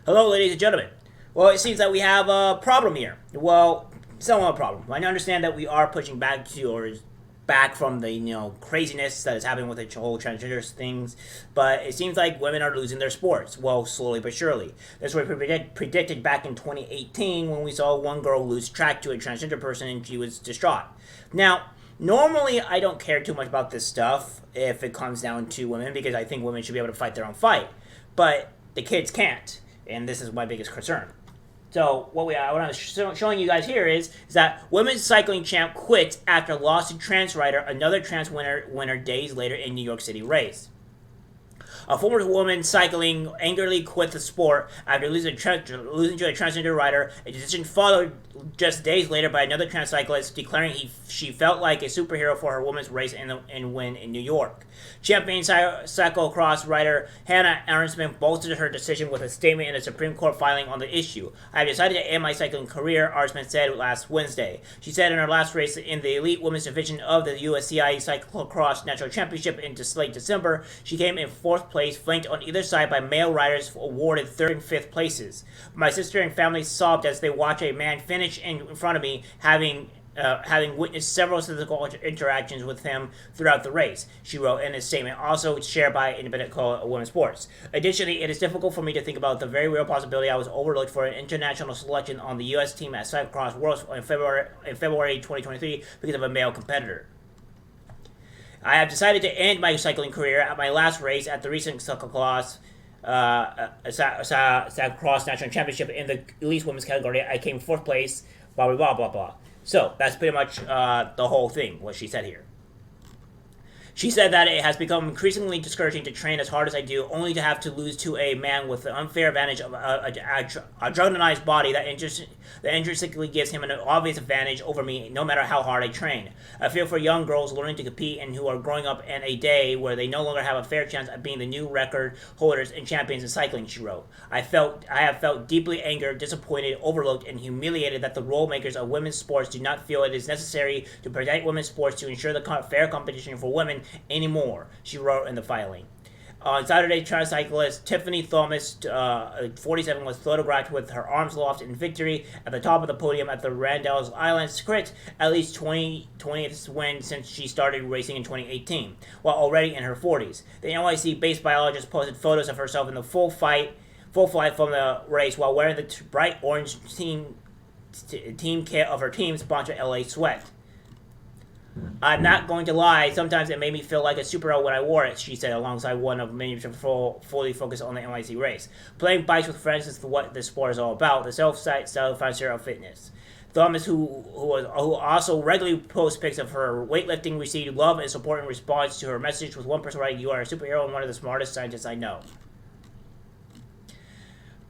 Hello, ladies and gentlemen. Well, it seems that we have a problem here. Well, somewhat a problem. I understand that we are pushing back from the craziness that is happening with the whole transgender things, but it seems like women are losing their sports. Well, slowly but surely. This was predicted back in 2018 when we saw one girl lose track to a transgender person and she was distraught. Now, normally I don't care too much about this stuff if it comes down to women because I think women should be able to fight their own fight, but the kids can't. And this is my biggest concern. So what I'm showing you guys here is that women's cycling champ quits after loss to trans rider, another trans winner days later in New York City race. A former woman cycling angrily quit the sport after losing to a transgender rider. A decision followed just days later by another trans cyclist declaring she felt like a superhero for her women's race and win in New York. Champion cyclocross rider Hannah Arensman bolstered her decision with a statement in a Supreme Court filing on the issue. "I have decided to end my cycling career," Arensman said last Wednesday. She said in her last race in the elite women's division of the USCI Cyclocross National Championship in late December, she came in fourth place, flanked on either side by male riders awarded third and fifth places. "My sister and family sobbed as they watched a man finish in front of me, having witnessed several physical interactions with him throughout the race," she wrote in a statement, also shared by independent Women's Sports. "Additionally, it is difficult for me to think about the very real possibility I was overlooked for an international selection on the U.S. team at Cyclocross Worlds in February 2023 because of a male competitor. I have decided to end my cycling career at my last race at the recent Cyclocross National Championship in the elite women's category. I came fourth place, blah, blah, blah, blah, blah." So, that's pretty much the whole thing, what she said here. She said that it has become increasingly discouraging to train as hard as I do, only to have to lose to a man with the unfair advantage of a adrenalized body that intrinsically gives him an obvious advantage over me no matter how hard I train. I feel for young girls learning to compete and who are growing up in a day where they no longer have a fair chance at being the new record holders and champions in cycling, she wrote. I have felt deeply angered, disappointed, overlooked, and humiliated that the role makers of women's sports do not feel it is necessary to protect women's sports to ensure the fair competition for women anymore, she wrote in the filing. On Saturday, trans cyclist Tiffany Thomas, 47, was photographed with her arms aloft in victory at the top of the podium at the Randall's Island Crit, at least 20th win since she started racing in 2018, while already in her 40s. The NYC-based biologist posted photos of herself in the full flight from the race while wearing the bright orange team kit of her team sponsor LA Sweat. "I'm not going to lie, sometimes it made me feel like a superhero when I wore it," she said alongside one of many fully focused on the NYC race. "Playing bikes with friends is what this sport is all about, the self-frontier of fitness." Thomas, who also regularly posts pics of her weightlifting, received love and support in response to her message, with one person writing, "You are a superhero and one of the smartest scientists I know."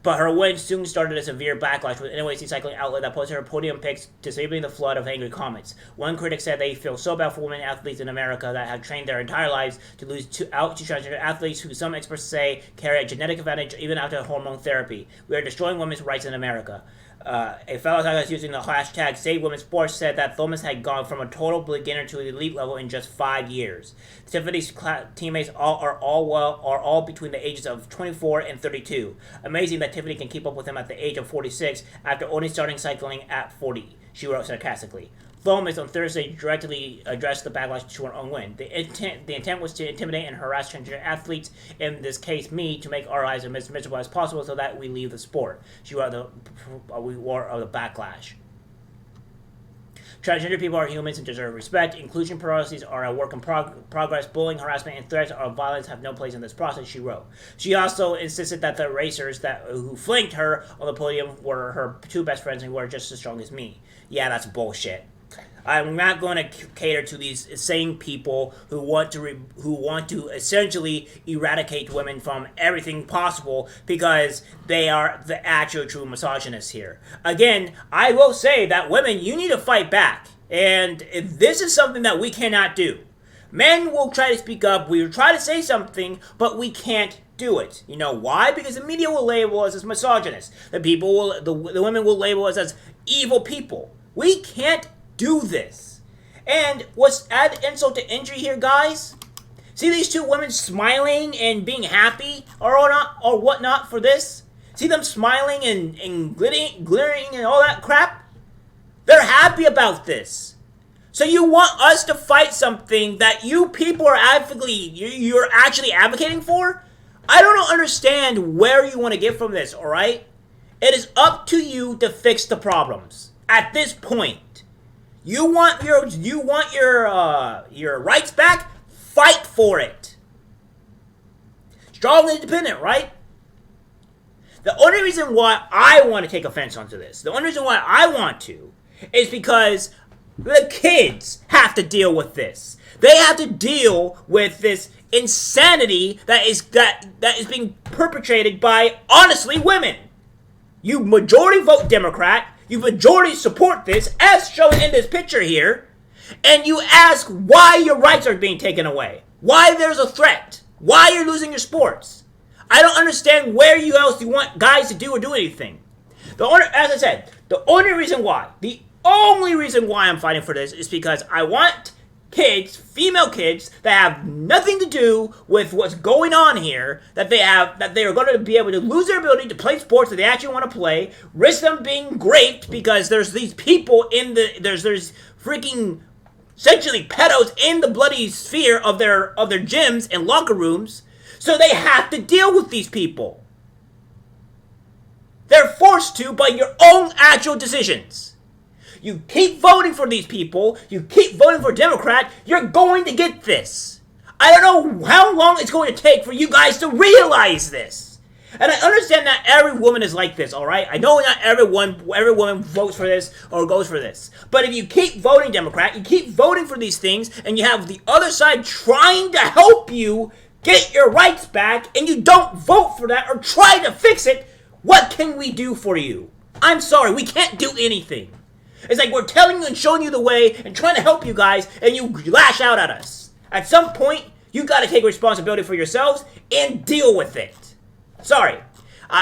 But her win soon started a severe backlash with an NYC cycling outlet that posted her podium pics, disabling the flood of angry comments. One critic said they feel so bad for women athletes in America that have trained their entire lives to lose out to transgender athletes who some experts say carry a genetic advantage even after hormone therapy. "We are destroying women's rights in America." A fellow cyclist using the hashtag #SaveWomenSports said that Thomas had gone from a total beginner to the elite level in just 5 years. Tiffany's teammates are all between the ages of 24 and 32. Amazing that Tiffany can keep up with him at the age of 46 after only starting cycling at 40, she wrote sarcastically. Thomas on Thursday directly addressed the backlash to her own win. The intent was to intimidate and harass transgender athletes, in this case me, to make our lives as miserable as possible so that we leave the sport, she wrote of the backlash. "Transgender people are humans and deserve respect. Inclusion policies are a work in progress. Bullying, harassment, and threats of violence have no place in this process," she wrote. She also insisted that the racers who flanked her on the podium were her two best friends and were just as strong as me. Yeah, that's bullshit. I'm not going to cater to these insane people who want to essentially eradicate women from everything possible because they are the actual true misogynists here. Again, I will say that women, you need to fight back. And this is something that we cannot do. Men will try to speak up, we will try to say something, but we can't do it. You know why? Because the media will label us as misogynists. The women will label us as evil people. We can't do this. And what's add insult to injury here, guys? See these two women smiling and being happy or whatnot for this? See them smiling and glittering and all that crap? They're happy about this. So you want us to fight something that you people are you're actually advocating for? I don't understand where you want to get from this, alright? It is up to you to fix the problems. At this point, you want your rights back? Fight for it. Strong and independent, right? The only reason why I want to take offense onto this, the only reason why I want to, is because the kids have to deal with this. They have to deal with this insanity that is being perpetrated by, honestly, women. You majority vote Democrat, you majority support this, as shown in this picture here, and you ask why your rights are being taken away. Why there's a threat. Why you're losing your sports. I don't understand where you want guys to do anything. As I said, the only reason why I'm fighting for this is because I want kids, female kids, that have nothing to do with what's going on here, that they are going to be able to lose their ability to play sports that they actually want to play, risk them being raped because there's these people there's freaking essentially pedos in the bloody sphere of their gyms and locker rooms, so they have to deal with these people. They're forced to by your own actual decisions. You keep voting for these people, you keep voting for Democrat, you're going to get this. I don't know how long it's going to take for you guys to realize this. And I understand that every woman is like this, alright? I know not every woman votes for this or goes for this. But if you keep voting Democrat, you keep voting for these things, and you have the other side trying to help you get your rights back, and you don't vote for that or try to fix it, what can we do for you? I'm sorry, we can't do anything. It's like we're telling you and showing you the way and trying to help you guys, and you lash out at us. At some point, you got to take responsibility for yourselves and deal with it. Sorry.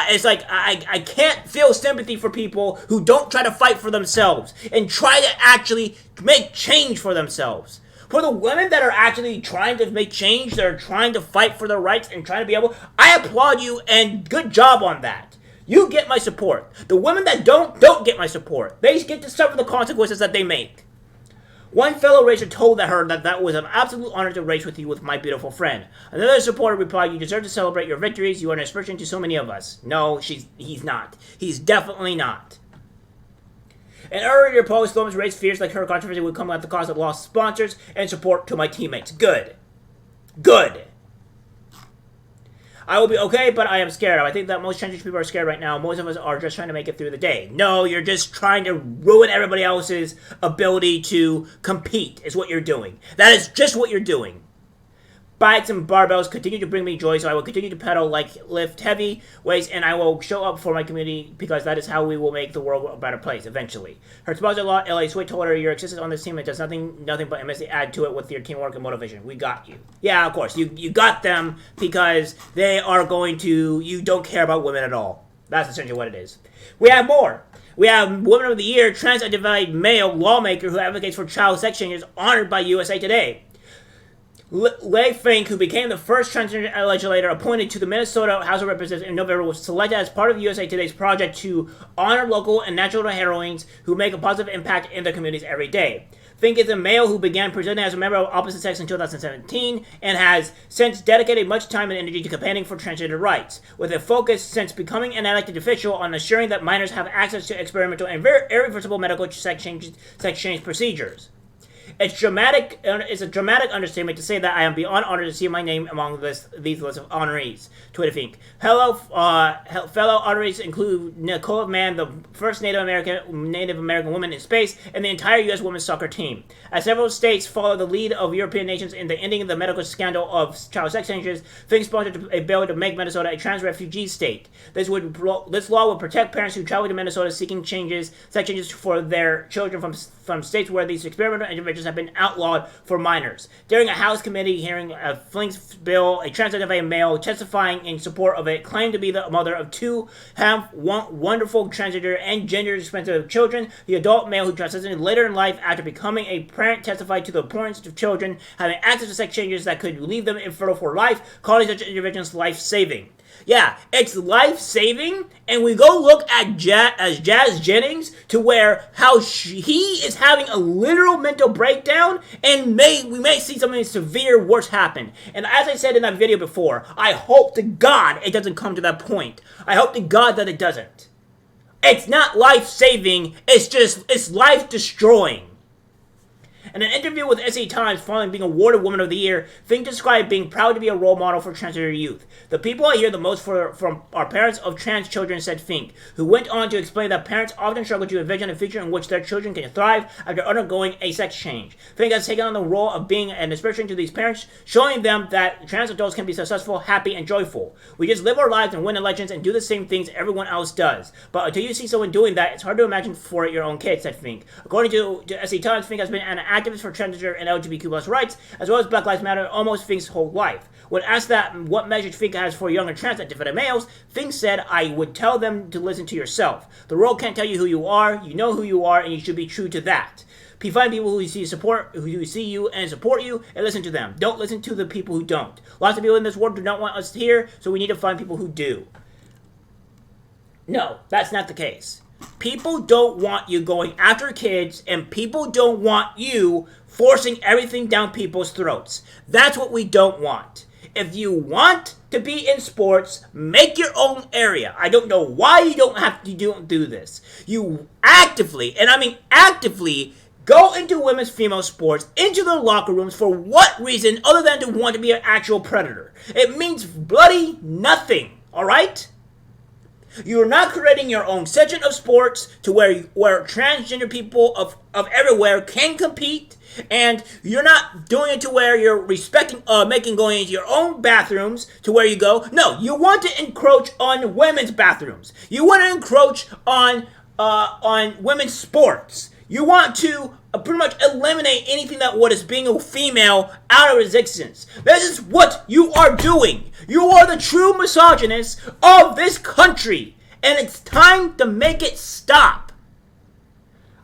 It's like I can't feel sympathy for people who don't try to fight for themselves and try to actually make change for themselves. For the women that are actually trying to make change, that are trying to fight for their rights and trying to be able, I applaud you and good job on that. You get my support. The women that don't get my support. They get to suffer the consequences that they make. One fellow racer told her that was an absolute honor to race with you with my beautiful friend. Another supporter replied, you deserve to celebrate your victories. You are an inspiration to so many of us. No, he's not. He's definitely not. In earlier post, Lomas raised fears like her controversy would come at the cost of lost sponsors and support to my teammates. Good. Good. I will be okay, but I am scared. I think that most transgender people are scared right now. Most of us are just trying to make it through the day. No, you're just trying to ruin everybody else's ability to compete, is what you're doing. That is just what you're doing. Bikes and barbells continue to bring me joy, so I will continue to pedal, lift heavy weights, and I will show up for my community because that is how we will make the world a better place eventually. Her sponsor-in-law, LA Sweet, told her, your existence on this team, it does nothing but immensely add to it with your teamwork and motivation. We got you. Yeah, of course, you got them because they are going to, you don't care about women at all. That's essentially what it is. We have more. We have Woman of the Year, trans-identified male lawmaker who advocates for child sex changes, honored by USA Today. Leigh Fink, who became the first transgender legislator appointed to the Minnesota House of Representatives in November, was selected as part of USA Today's project to honor local and natural heroines who make a positive impact in their communities every day. Fink is a male who began presenting as a member of opposite sex in 2017 and has since dedicated much time and energy to campaigning for transgender rights, with a focus since becoming an elected official on ensuring that minors have access to experimental and irreversible medical sex change procedures. It's a dramatic understatement to say that I am beyond honored to see my name among these lists of honorees. Tweeted Fink. Fellow honorees include Nicole Mann, the first Native American woman in space, and the entire U.S. women's soccer team. As several states follow the lead of European nations in the ending of the medical scandal of child sex changes, Fink sponsored a bill to make Minnesota a trans refugee state. This law would protect parents who travel to Minnesota seeking sex changes for their children from states where these experimental interventions have been outlawed for minors. During a House committee hearing of Fink's bill, a trans-identified male testifying in support of it claimed to be the mother of two wonderful transgender and gender-expensive children. The adult male who transitioned later in life after becoming a parent testified to the importance of children having access to sex changes that could leave them infertile for life, calling such interventions life-saving. Yeah, it's life-saving, and we go look at Jazz Jennings to where how he is having a literal mental breakdown, and we may see something severe worse happen. And as I said in that video before, I hope to God it doesn't come to that point. I hope to God that it doesn't. It's not life-saving, it's life-destroying. In an interview with SA Times following being awarded Woman of the Year, Fink described being proud to be a role model for transgender youth. The people I hear the most from are parents of trans children, said Fink, who went on to explain that parents often struggle to envision a future in which their children can thrive after undergoing a sex change. Fink has taken on the role of being an inspiration to these parents, showing them that trans adults can be successful, happy, and joyful. We just live our lives and win elections and do the same things everyone else does. But until you see someone doing that, it's hard to imagine for your own kids, said Fink. According to SA Times, Fink has been an activist for transgender and LGBTQ+ rights, as well as Black Lives Matter, almost Fink's whole life. When asked that what message Fink has for younger trans identified males, Fink said, "I would tell them to listen to yourself. The world can't tell you who you are. You know who you are, and you should be true to that. Find people who see you and support you, and listen to them. Don't listen to the people who don't. Lots of people in this world do not want us here, so we need to find people who do." No, that's not the case. People don't want you going after kids, and people don't want you forcing everything down people's throats. That's what we don't want. If you want to be in sports, make your own area. I don't know why you don't have to do this. You actively, and I mean actively, go into women's female sports, into their locker rooms, for what reason other than to want to be an actual predator? It means bloody nothing, alright? You're not creating your own section of sports to where transgender people of everywhere can compete, and you're not doing it to where you're going into your own bathrooms to where you go. No, you want to encroach on women's bathrooms. You want to encroach on women's sports. You want to pretty much eliminate anything that what is being a female out of existence. This is what you are doing. You are the true misogynists of this country, and it's time to make it stop.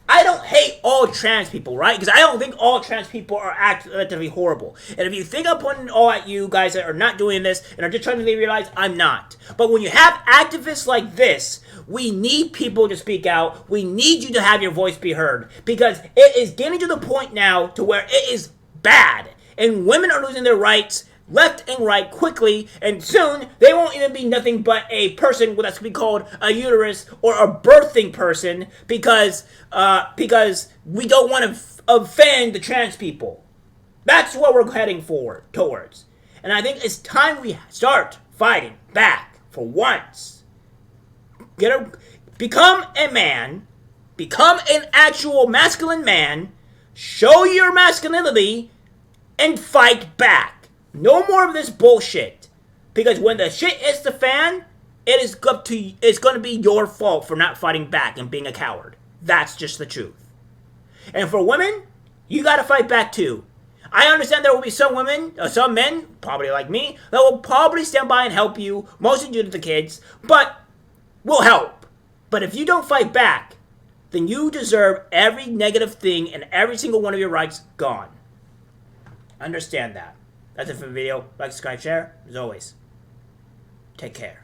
I don't hate all trans people, right? Because I don't think all trans people are actively horrible. And if you think I'm putting it all at you guys that are not doing this and are just trying to leave your lives, I'm not. But when you have activists like this, we need people to speak out. We need you to have your voice be heard. Because it is getting to the point now to where it is bad. And women are losing their rights left and right quickly, and soon they won't even be nothing but a person that's to be called a uterus or a birthing person because we don't want to offend the trans people. That's what we're heading towards. And I think it's time we start fighting back for once. Become a man, become an actual masculine man, show your masculinity, and fight back. No more of this bullshit. Because when the shit hits the fan, it's going to be your fault for not fighting back and being a coward. That's just the truth. And for women, you got to fight back too. I understand there will be some women, or some men, probably like me, that will probably stand by and help you, mostly due to the kids, but will help. But if you don't fight back, then you deserve every negative thing and every single one of your rights gone. Understand that. That's it for the video. Like, subscribe, share. As always, take care.